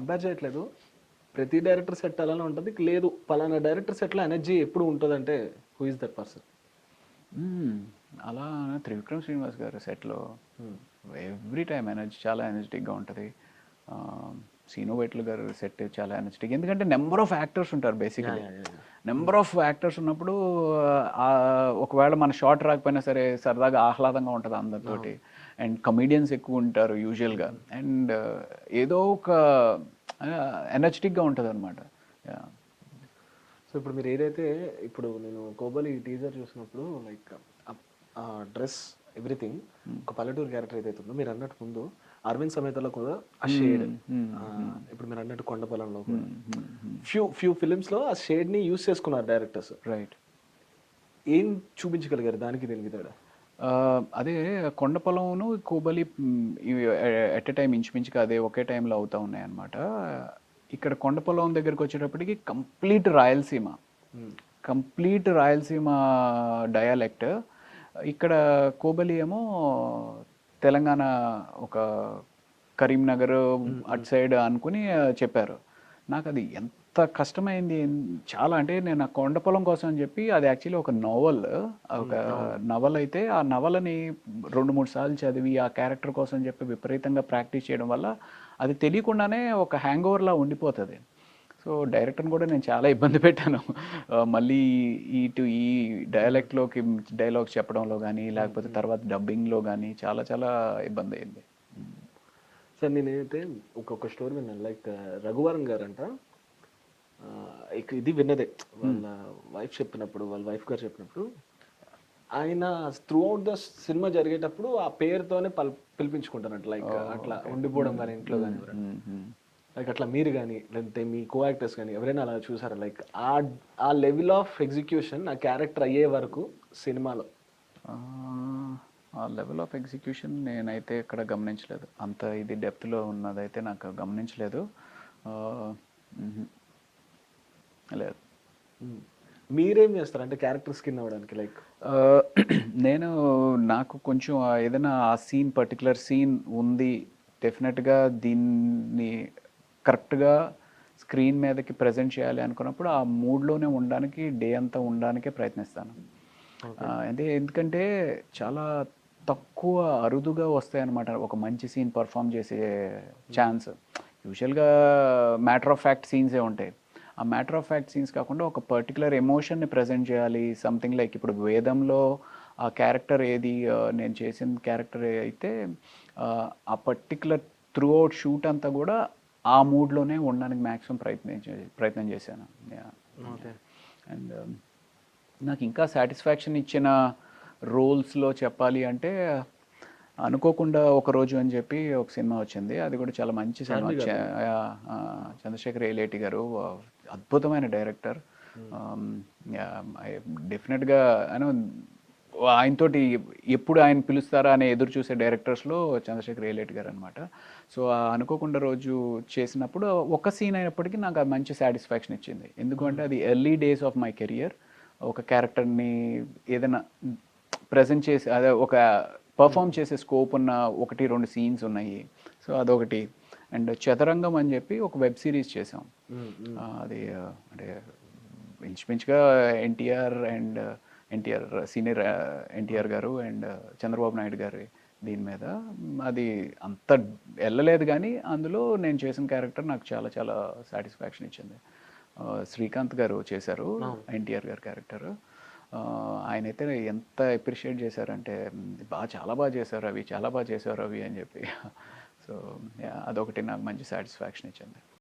Compare చేయట్లేదు. ప్రతి director set అలానే ఉంటుంది. లేదు పలానా డైరెక్టర్ సెట్‌లో ఎనర్జీ ఎప్పుడు ఉంటదంటే హూ ఈస్ దట్ పర్సన్? అలా త్రివిక్రమ్ శ్రీనివాస్ గారు సెట్లో ఎవ్రీ టైం ఎనర్జీ చాలా ఎనర్జెటిక్గా ఉంటుంది. సీను వైట్ల గారు సెట్ చాలా ఎనర్జెటిక్, ఎందుకంటే నెంబర్ ఆఫ్ యాక్టర్స్ ఉంటారు బేసికలీ. నెంబర్ ఆఫ్ యాక్టర్స్ ఉన్నప్పుడు ఒకవేళ మన షార్ట్ రాకపోయినా సరే సరదాగా ఆహ్లాదంగా ఉంటుంది అందరితోటి. అండ్ కమీడియన్స్ ఎక్కువ ఉంటారు యూజువల్గా. అండ్ ఏదో ఒక ఎనర్జెటిక్గా ఉంటుంది అనమాట. సో ఇప్పుడు మీరు ఏదైతే ఇప్పుడు నేను కోబలి టీజర్ చూసినప్పుడు లైక్ ఆ డ్రెస్ ఎవ్రీథింగ్ ఒక పల్లెటూరు క్యారెక్టర్ ఏదైతే ఉందో మీరు అన్నట్టు ముందు అరవింద్ సమేతలో కూడా ఆ షేడ్, ఇప్పుడు మీరు అన్నట్టు కొండ పొలంలో కూడా ఫ్యూ ఫిలిమ్స్ లో ఆ షేడ్ ని యూస్ చేసుకున్నారు డైరెక్టర్స్. రైట్. ఏం చూపించగలిగారు దానికి దీనికి తేడా? అదే కొండ పొలంను కోబలి ఎట్ ఎ టైం ఇంచుమించుగా అదే ఒకే టైంలో అవుతూ ఉన్నాయి అన్నమాట. ఇక్కడ కొండ పొలం దగ్గరికి వచ్చేటప్పటికి కంప్లీట్ రాయలసీమ డయాలెక్ట్. ఇక్కడ కోబలి ఏమో తెలంగాణ, ఒక కరీంనగర్ అటు సైడ్ అనుకుని చెప్పారు. నాకు అది ఎంత కష్టమైంది చాలా. అంటే నేను ఆ కొండ పొలం కోసం అని చెప్పి, అది యాక్చువల్లీ ఒక నవల్ అయితే ఆ నవలని 2-3 సార్లు చదివి ఆ క్యారెక్టర్ కోసం చెప్పి విపరీతంగా ప్రాక్టీస్ చేయడం వల్ల అది తెలియకుండానే ఒక హ్యాంగ్ ఓవర్లా ఉండిపోతుంది. సో డైరెక్టర్ని కూడా నేను చాలా ఇబ్బంది పెట్టాను. మళ్ళీ ఈ డైలాగ్లోకి డైలాగ్స్ చెప్పడంలో కానీ, లేకపోతే తర్వాత డబ్బింగ్లో కానీ చాలా చాలా ఇబ్బంది అయింది. సార్ నేనైతే ఒక్కొక్క స్టోరీ విన్నాను. లైక్ రఘువరన్ గారు అంట, ఇది విన్నదే వాళ్ళ వాళ్ళ వైఫ్ గారు చెప్పినప్పుడు, ఆయన త్రూ అవుట్ ద సినిమా జరిగేటప్పుడు ఆ పేరుతోనే పిలిపించుకుంటారంట. లైక్ అట్లా ఉండిపోవడం కానీ ఇంట్లో కానీ, లైక్ అట్లా మీరు కానీ లేదంటే మీ కో యాక్టర్స్ కానీ ఎవరైనా అలా చూసారా? లైక్ ఆ లెవెల్ ఆఫ్ ఎగ్జిక్యూషన్ ఆ క్యారెక్టర్ అయ్యే వరకు సినిమాలో ఆ లెవెల్ ఆఫ్ ఎగ్జిక్యూషన్ నేనైతే ఇక్కడ గమనించలేదు. అంత ఇది డెప్త్లో ఉన్నదైతే నాకు గమనించలేదు. లేదు. మీరేం చేస్తారు అంటే క్యారెక్టర్ స్కిన్ అవ్వడానికి? లైక్ నాకు కొంచెం ఏదైనా ఆ పర్టికులర్ సీన్ ఉంది, డెఫినెట్గా దీన్ని కరెక్ట్గా స్క్రీన్ మీదకి ప్రజెంట్ చేయాలి అనుకున్నప్పుడు ఆ మూడ్లోనే ఉండడానికి, డే అంతా ఉండడానికే ప్రయత్నిస్తాను. ఎందుకంటే చాలా తక్కువ అరుదుగా వస్తాయన్నమాట ఒక మంచి సీన్ పర్ఫామ్ చేసే ఛాన్స్. యూజువల్గా మ్యాటర్ ఆఫ్ ఫ్యాక్ట్ సీన్సే ఉంటాయి. ఆ మ్యాటర్ ఆఫ్ ఫ్యాక్ట్ సీన్స్ కాకుండా ఒక పర్టికులర్ ఎమోషన్ని ప్రజెంట్ చేయాలి. సంథింగ్ లైక్ ఇప్పుడు వేదంలో ఆ క్యారెక్టర్ ఏది, నేను చేసిన క్యారెక్టర్ అయితే ఆ పర్టికులర్ త్రూ అవుట్ షూట్ అంతా కూడా ఆ మూడ్లోనే ఉండడానికి మ్యాక్సిమం ప్రయత్నం చేశాను. అండ్ నాకు ఇంకా సాటిస్ఫాక్షన్ ఇచ్చిన రోల్స్లో చెప్పాలి అంటే, అనుకోకుండా ఒకరోజు అని చెప్పి ఒక సినిమా వచ్చింది. అది కూడా చాలా మంచి సినిమా. చంద్రశేఖర్ ఏలేటి గారు అద్భుతమైన డైరెక్టర్. డెఫినెట్గా ఆయనతోటి ఎప్పుడు ఆయన పిలుస్తారా అనే ఎదురు చూసే డైరెక్టర్స్లో చంద్రశేఖర్ ఏలేటి గారు అనమాట. సో అనుకోకుండా రోజు చేసినప్పుడు ఒక సీన్ అయినప్పటికీ నాకు అది మంచి సాటిస్ఫాక్షన్ ఇచ్చింది. ఎందుకంటే అది early days of my career. ఒక క్యారెక్టర్ని ఏదైనా ప్రజెంట్ చేసి అదే ఒక పర్ఫామ్ చేసే స్కోప్ ఉన్న 1-2 సీన్స్ ఉన్నాయి. సో అదొకటి. అండ్ చదరంగం అని చెప్పి ఒక వెబ్ సిరీస్ చేసాం. అది అంటే ఇంచుమించుగా సీనియర్ ఎన్టీఆర్ గారు అండ్ చంద్రబాబు నాయుడు గారి దీని మీద. అది అంత వెళ్ళలేదు కానీ అందులో నేను చేసిన క్యారెక్టర్ నాకు చాలా చాలా సాటిస్ఫాక్షన్ ఇచ్చింది. శ్రీకాంత్ గారు చేశారు ఎన్టీఆర్ గారి క్యారెక్టర్. ఆయనైతే ఎంత అప్రిషియేట్ చేశారంటే, చాలా బాగా చేశారు అవి అని చెప్పి. సో అదొకటి నాకు మంచి సాటిస్ఫాక్షన్ ఇచ్చింది.